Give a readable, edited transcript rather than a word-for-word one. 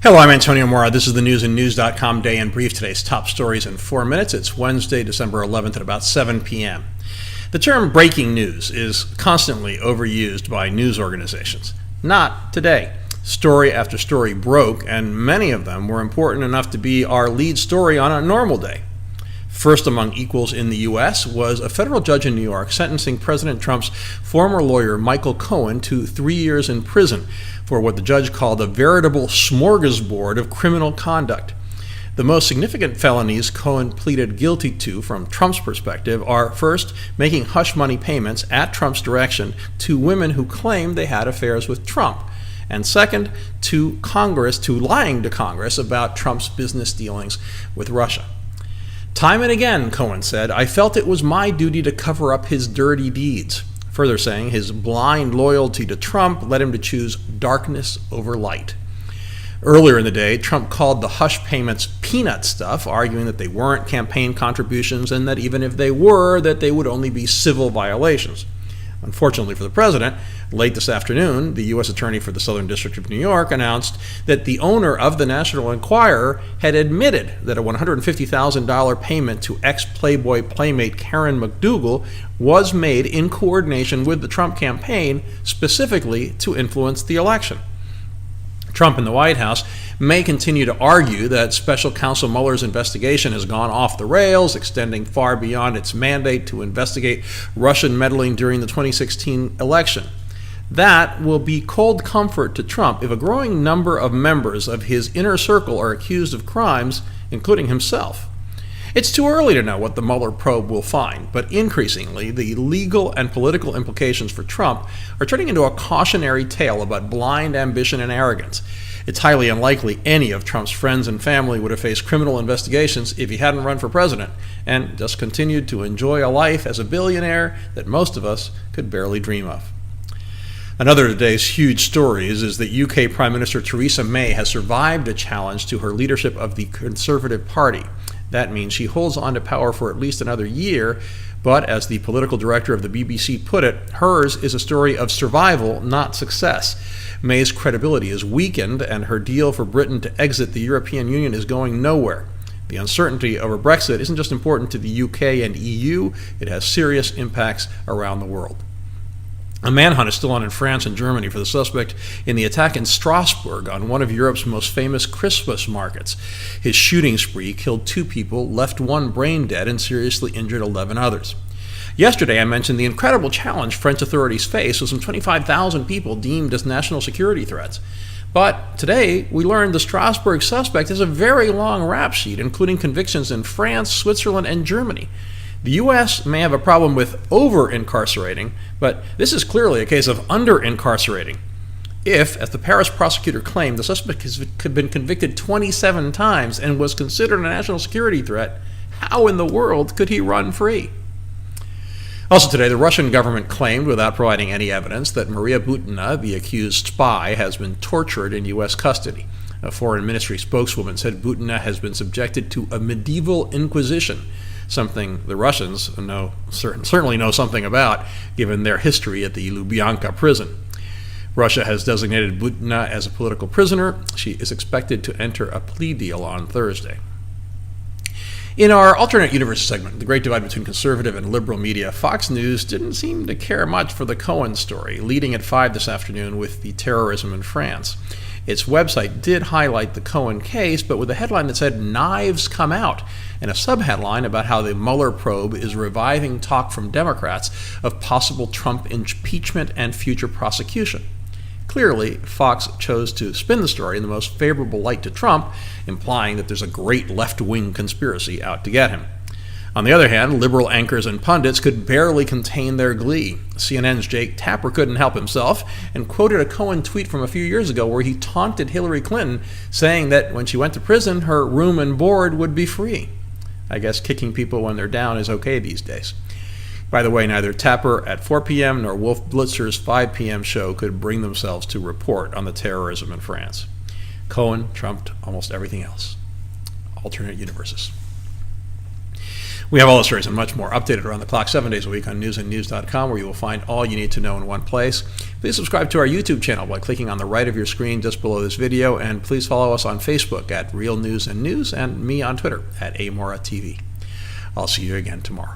Hello, I'm Antonio Mora. This is the News and News.com Day in Brief. Today's top stories in 4 minutes. It's Wednesday, December 11th at about 7 p.m. The term breaking news is constantly overused by news organizations. Not today. Story after story broke, and many of them were important enough to be our lead story on a normal day. First among equals in the U.S. was a federal judge in New York sentencing President Trump's former lawyer Michael Cohen to 3 years in prison for what the judge called a veritable smorgasbord of criminal conduct. The most significant felonies Cohen pleaded guilty to from Trump's perspective are, first, making hush money payments at Trump's direction to women who claimed they had affairs with Trump, and second, to lying to Congress about Trump's business dealings with Russia. Time and again, Cohen said, I felt it was my duty to cover up his dirty deeds. Further saying his blind loyalty to Trump led him to choose darkness over light. Earlier in the day, Trump called the hush payments peanut stuff, arguing that they weren't campaign contributions and that even if they were, that they would only be civil violations. Unfortunately for the president, late this afternoon, the U.S. Attorney for the Southern District of New York announced that the owner of the National Enquirer had admitted that a $150,000 payment to ex-Playboy playmate Karen McDougal was made in coordination with the Trump campaign, specifically to influence the election. Trump in the White House may continue to argue that Special Counsel Mueller's investigation has gone off the rails, extending far beyond its mandate to investigate Russian meddling during the 2016 election. That will be cold comfort to Trump if a growing number of members of his inner circle are accused of crimes, including himself. It's too early to know what the Mueller probe will find, but increasingly, the legal and political implications for Trump are turning into a cautionary tale about blind ambition and arrogance. It's highly unlikely any of Trump's friends and family would have faced criminal investigations if he hadn't run for president and just continued to enjoy a life as a billionaire that most of us could barely dream of. Another of today's huge stories is that UK Prime Minister Theresa May has survived a challenge to her leadership of the Conservative Party. That means she holds on to power for at least another year, but as the political director of the BBC put it, hers is a story of survival, not success. May's credibility is weakened, and her deal for Britain to exit the European Union is going nowhere. The uncertainty over Brexit isn't just important to the UK and EU, it has serious impacts around the world. A manhunt is still on in France and Germany for the suspect in the attack in Strasbourg on one of Europe's most famous Christmas markets. His shooting spree killed 2 people, left 1 brain dead, and seriously injured 11 others. Yesterday, I mentioned the incredible challenge French authorities face with some 25,000 people deemed as national security threats. But today, we learned the Strasbourg suspect has a very long rap sheet, including convictions in France, Switzerland, and Germany. The U.S. may have a problem with over-incarcerating, but this is clearly a case of under-incarcerating. If, as the Paris prosecutor claimed, the suspect has been convicted 27 times and was considered a national security threat, how in the world could he run free? Also today, the Russian government claimed, without providing any evidence, that Maria Butina, the accused spy, has been tortured in U.S. custody. A foreign ministry spokeswoman said Butina has been subjected to a medieval inquisition, something the Russians certainly know something about, given their history at the Lubyanka prison. Russia has designated Butina as a political prisoner. She is expected to enter a plea deal on Thursday. In our alternate universe segment, the great divide between conservative and liberal media, Fox News didn't seem to care much for the Cohen story, leading at 5 this afternoon with the terrorism in France. Its website did highlight the Cohen case, but with a headline that said, "Knives Come Out," and a subheadline about how the Mueller probe is reviving talk from Democrats of possible Trump impeachment and future prosecution. Clearly, Fox chose to spin the story in the most favorable light to Trump, implying that there's a great left-wing conspiracy out to get him. On the other hand, liberal anchors and pundits could barely contain their glee. CNN's Jake Tapper couldn't help himself and quoted a Cohen tweet from a few years ago where he taunted Hillary Clinton, saying that when she went to prison, her room and board would be free. I guess kicking people when they're down is okay these days. By the way, neither Tapper at 4 p.m. nor Wolf Blitzer's 5 p.m. show could bring themselves to report on the terrorism in France. Cohen trumped almost everything else. Alternate universes. We have all the stories and much more updated around the clock 7 days a week on newsandnews.com, where you will find all you need to know in one place. Please subscribe to our YouTube channel by clicking on the right of your screen just below this video, and please follow us on Facebook at Real News and News, and me on Twitter at AMoraTV. I'll see you again tomorrow.